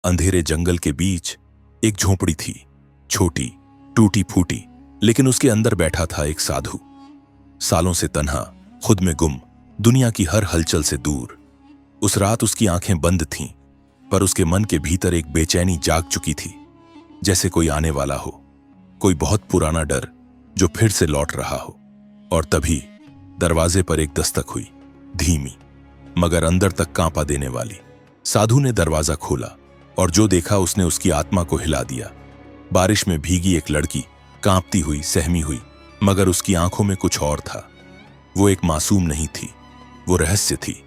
अंधेरे जंगल के बीच एक झोपड़ी थी, छोटी, टूटी फूटी, लेकिन उसके अंदर बैठा था एक साधु। सालों से तन्हा, खुद में गुम, दुनिया की हर हलचल से दूर। उस रात उसकी आंखें बंद थीं, पर उसके मन के भीतर एक बेचैनी जाग चुकी थी, जैसे कोई आने वाला हो, कोई बहुत पुराना डर जो फिर से लौट रहा हो। और तभी दरवाजे पर एक दस्तक हुई, धीमी मगर अंदर तक कांपा देने वाली। साधु ने दरवाजा खोला और जो देखा उसने उसकी आत्मा को हिला दिया। बारिश में भीगी एक लड़की, कांपती हुई, सहमी हुई, मगर उसकी आंखों में कुछ और था। वो एक मासूम नहीं थी, वो रहस्य थी,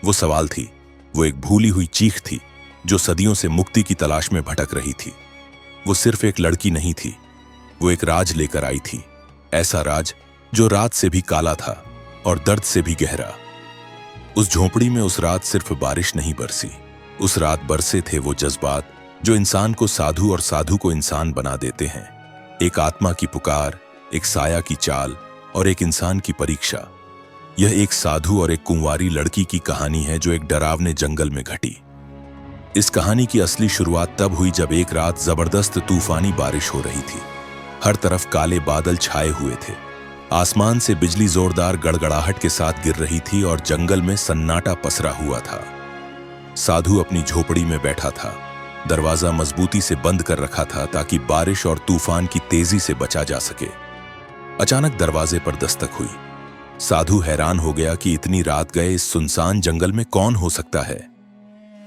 वो सवाल थी, वो एक भूली हुई चीख थी जो सदियों से मुक्ति की तलाश में भटक रही थी। वो सिर्फ एक लड़की नहीं थी, वो एक राज लेकर आई थी, ऐसा राज जो रात से भी काला था और दर्द से भी गहरा। उस झोंपड़ी में उस रात सिर्फ बारिश नहीं बरसी, उस रात बरसे थे वो जज्बात जो इंसान को साधु और साधु को इंसान बना देते हैं। एक आत्मा की पुकार, एक साया की चाल और एक इंसान की परीक्षा। यह एक साधु और एक कुंवारी लड़की की कहानी है जो एक डरावने जंगल में घटी। इस कहानी की असली शुरुआत तब हुई जब एक रात जबरदस्त तूफानी बारिश हो रही थी। हर तरफ काले बादल छाए हुए थे, आसमान से बिजली जोरदार गड़गड़ाहट के साथ गिर रही थी और जंगल में सन्नाटा पसरा हुआ था। साधु अपनी झोपड़ी में बैठा था, दरवाजा मजबूती से बंद कर रखा था ताकि बारिश और तूफान की तेजी से बचा जा सके। अचानक दरवाजे पर दस्तक हुई। साधु हैरान हो गया कि इतनी रात गए इस सुनसान जंगल में कौन हो सकता है।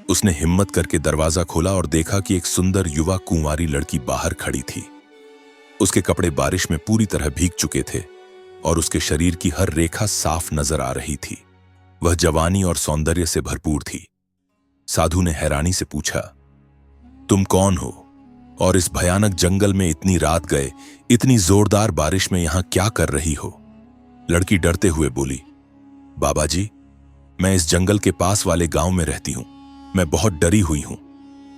उसने हिम्मत करके दरवाजा खोला और देखा कि एक सुंदर युवा कुंवारी लड़की बाहर खड़ी थी। उसके कपड़े बारिश में पूरी तरह भीग चुके थे और उसके शरीर की हर रेखा साफ नजर आ रही थी। वह जवानी और सौंदर्य से भरपूर थी। साधु ने हैरानी से पूछा, तुम कौन हो और इस भयानक जंगल में इतनी रात गए, इतनी जोरदार बारिश में यहां क्या कर रही हो? लड़की डरते हुए बोली, बाबा जी, मैं इस जंगल के पास वाले गांव में रहती हूं। मैं बहुत डरी हुई हूं।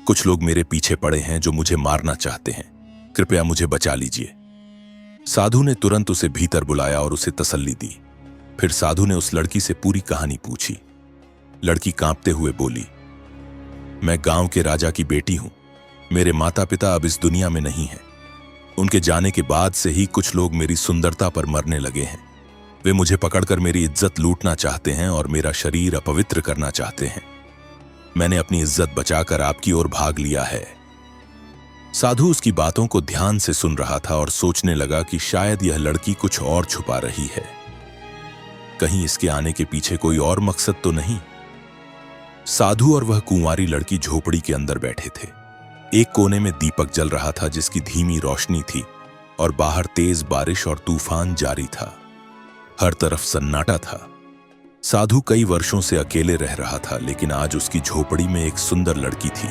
कुछ लोग मेरे पीछे पड़े हैं जो मुझे मारना चाहते हैं। कृपया मुझे बचा लीजिए। साधु ने तुरंत उसे भीतर बुलाया और उसे तसल्ली दी। फिर साधु ने उस लड़की से पूरी कहानी पूछी। लड़की कांपते हुए बोली, मैं गांव के राजा की बेटी हूं। मेरे माता पिता अब इस दुनिया में नहीं हैं। उनके जाने के बाद से ही कुछ लोग मेरी सुंदरता पर मरने लगे हैं। वे मुझे पकड़कर मेरी इज्जत लूटना चाहते हैं और मेरा शरीर अपवित्र करना चाहते हैं। मैंने अपनी इज्जत बचाकर आपकी ओर भाग लिया है। साधु उसकी बातों को ध्यान से सुन रहा था और सोचने लगा कि शायद यह लड़की कुछ और छुपा रही है। कहीं इसके आने के पीछे कोई और मकसद तो नहीं। साधु और वह कुंवारी लड़की झोपड़ी के अंदर बैठे थे। एक कोने में दीपक जल रहा था जिसकी धीमी रोशनी थी और बाहर तेज बारिश और तूफान जारी था। हर तरफ सन्नाटा था। साधु कई वर्षों से अकेले रह रहा था, लेकिन आज उसकी झोपड़ी में एक सुंदर लड़की थी।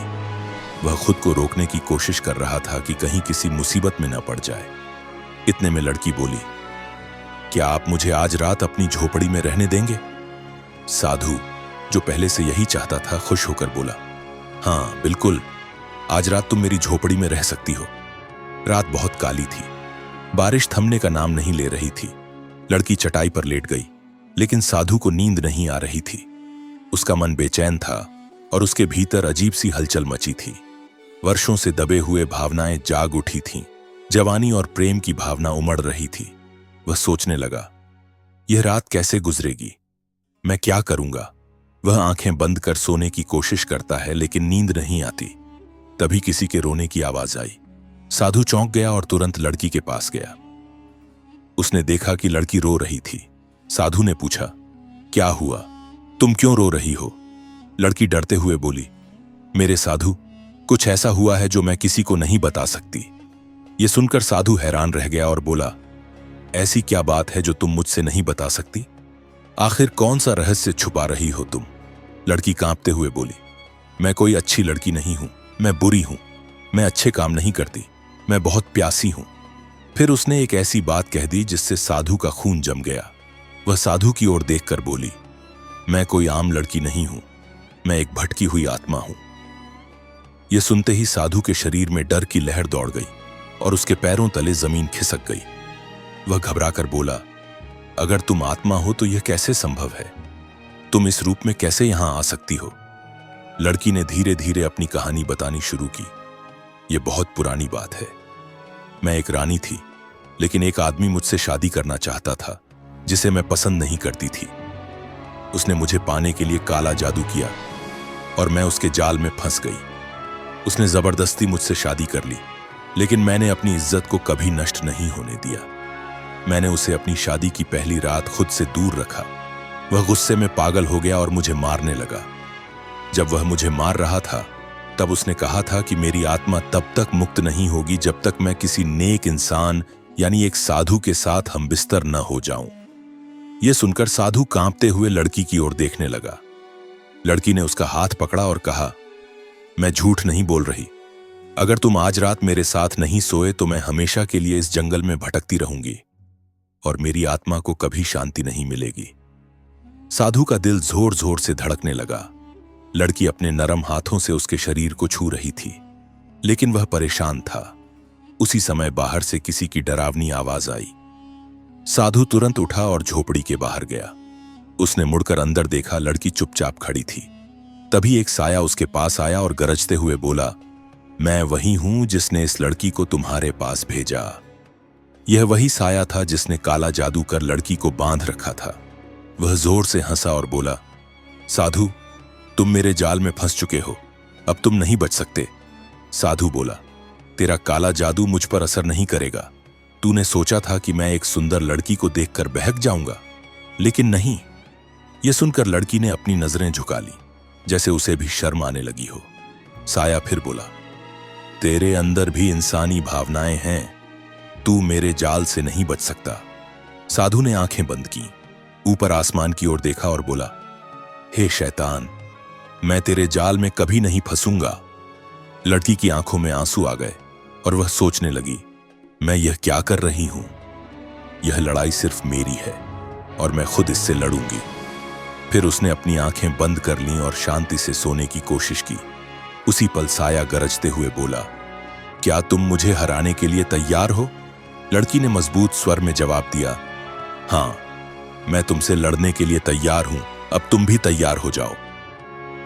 वह खुद को रोकने की कोशिश कर रहा था कि कहीं किसी मुसीबत में न पड़ जाए। इतने में लड़की बोली, क्या आप मुझे आज रात अपनी झोपड़ी में रहने देंगे? साधु, जो पहले से यही चाहता था, खुश होकर बोला, हाँ बिल्कुल, आज रात तुम मेरी झोपड़ी में रह सकती हो। रात बहुत काली थी, बारिश थमने का नाम नहीं ले रही थी। लड़की चटाई पर लेट गई, लेकिन साधु को नींद नहीं आ रही थी। उसका मन बेचैन था और उसके भीतर अजीब सी हलचल मची थी। वर्षों से दबे हुए भावनाएं जाग उठी थीं। जवानी और प्रेम की भावना उमड़ रही थी। वह सोचने लगा, यह रात कैसे गुजरेगी? मैं क्या करूंगा? वह आंखें बंद कर सोने की कोशिश करता है, लेकिन नींद नहीं आती। तभी किसी के रोने की आवाज आई। साधु चौंक गया और तुरंत लड़की के पास गया। उसने देखा कि लड़की रो रही थी। साधु ने पूछा, क्या हुआ? तुम क्यों रो रही हो? लड़की डरते हुए बोली, मेरे साधु, कुछ ऐसा हुआ है जो मैं किसी को नहीं बता सकती। यह सुनकर साधु हैरान रह गया और बोला, ऐसी क्या बात है जो तुम मुझसे नहीं बता सकती? आखिर कौन सा रहस्य छुपा रही हो तुम? लड़की कांपते हुए बोली, मैं कोई अच्छी लड़की नहीं हूं। मैं बुरी हूं। मैं अच्छे काम नहीं करती। मैं बहुत प्यासी हूं। फिर उसने एक ऐसी बात कह दी जिससे साधु का खून जम गया। वह साधु की ओर देखकर बोली, मैं कोई आम लड़की नहीं हूं। मैं एक भटकी हुई आत्मा हूं। यह सुनते ही साधु के शरीर में डर की लहर दौड़ गई और उसके पैरों तले जमीन खिसक गई। वह घबराकर बोला, अगर तुम आत्मा हो तो यह कैसे संभव है? तुम इस रूप में कैसे यहां आ सकती हो? लड़की ने धीरे धीरे अपनी कहानी बतानी शुरू की। यह बहुत पुरानी बात है। मैं एक रानी थी, लेकिन एक आदमी मुझसे शादी करना चाहता था जिसे मैं पसंद नहीं करती थी। उसने मुझे पाने के लिए काला जादू किया और मैं उसके जाल में फंस गई। उसने जबरदस्ती मुझसे शादी कर ली, लेकिन मैंने अपनी इज्जत को कभी नष्ट नहीं होने दिया। मैंने उसे अपनी शादी की पहली रात खुद से दूर रखा। वह गुस्से में पागल हो गया और मुझे मारने लगा। जब वह मुझे मार रहा था, तब उसने कहा था कि मेरी आत्मा तब तक मुक्त नहीं होगी जब तक मैं किसी नेक इंसान यानी एक साधु के साथ हमबिस्तर न हो जाऊं। यह सुनकर साधु कांपते हुए लड़की की ओर देखने लगा। लड़की ने उसका हाथ पकड़ा और कहा, मैं झूठ नहीं बोल रही। अगर तुम आज रात मेरे साथ नहीं सोए तो मैं हमेशा के लिए इस जंगल में भटकती रहूंगी और मेरी आत्मा को कभी शांति नहीं मिलेगी। साधु का दिल जोर जोर से धड़कने लगा। लड़की अपने नरम हाथों से उसके शरीर को छू रही थी, लेकिन वह परेशान था। उसी समय बाहर से किसी की डरावनी आवाज आई। साधु तुरंत उठा और झोपड़ी के बाहर गया। उसने मुड़कर अंदर देखा, लड़की चुपचाप खड़ी थी। तभी एक साया उसके पास आया और गरजते हुए बोला, मैं वही हूं जिसने इस लड़की को तुम्हारे पास भेजा। यह वही साया था जिसने काला जादू कर लड़की को बांध रखा था। वह जोर से हंसा और बोला, साधु, तुम मेरे जाल में फंस चुके हो, अब तुम नहीं बच सकते। साधु बोला, तेरा काला जादू मुझ पर असर नहीं करेगा। तूने सोचा था कि मैं एक सुंदर लड़की को देखकर बहक जाऊंगा, लेकिन नहीं। यह सुनकर लड़की ने अपनी नजरें झुका ली, जैसे उसे भी शर्म आने लगी हो। साया फिर बोला, तेरे अंदर भी इंसानी भावनाएं हैं, तू मेरे जाल से नहीं बच सकता। साधु ने आंखें बंद की, ऊपर आसमान की ओर देखा और बोला, हे शैतान, मैं तेरे जाल में कभी नहीं फंसूंगा। लड़की की आंखों में आंसू आ गए और वह सोचने लगी, मैं यह क्या कर रही हूं? यह लड़ाई सिर्फ मेरी है और मैं खुद इससे लड़ूंगी। फिर उसने अपनी आंखें बंद कर लीं और शांति से सोने की कोशिश की। उसी पल साया गरजते हुए बोला, क्या तुम मुझे हराने के लिए तैयार हो? लड़की ने मजबूत स्वर में जवाब दिया, हां, मैं तुमसे लड़ने के लिए तैयार हूं, अब तुम भी तैयार हो जाओ।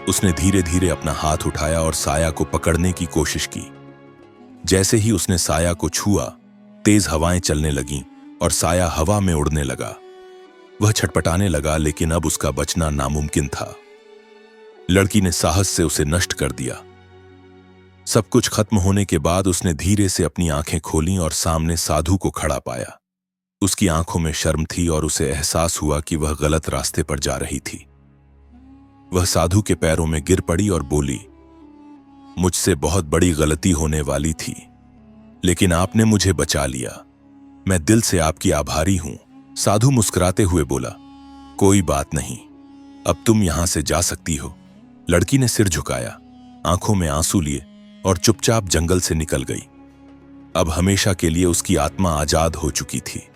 उसने धीरे धीरे अपना हाथ उठाया और साया को पकड़ने की कोशिश की। जैसे ही उसने साया को छुआ, तेज हवाएं चलने लगीं और साया हवा में उड़ने लगा। वह छटपटाने लगा, लेकिन अब उसका बचना नामुमकिन था। लड़की ने साहस से उसे नष्ट कर दिया। सब कुछ खत्म होने के बाद उसने धीरे से अपनी आंखें खोलीं और सामने साधु को खड़ा पाया। उसकी आंखों में शर्म थी और उसे एहसास हुआ कि वह गलत रास्ते पर जा रही थी। वह साधु के पैरों में गिर पड़ी और बोली, मुझसे बहुत बड़ी गलती होने वाली थी, लेकिन आपने मुझे बचा लिया। मैं दिल से आपकी आभारी हूं। साधु मुस्कुराते हुए बोला, कोई बात नहीं, अब तुम यहां से जा सकती हो। लड़की ने सिर झुकाया, आंखों में आंसू लिए और चुपचाप जंगल से निकल गई। अब हमेशा के लिए उसकी आत्मा आजाद हो चुकी थी।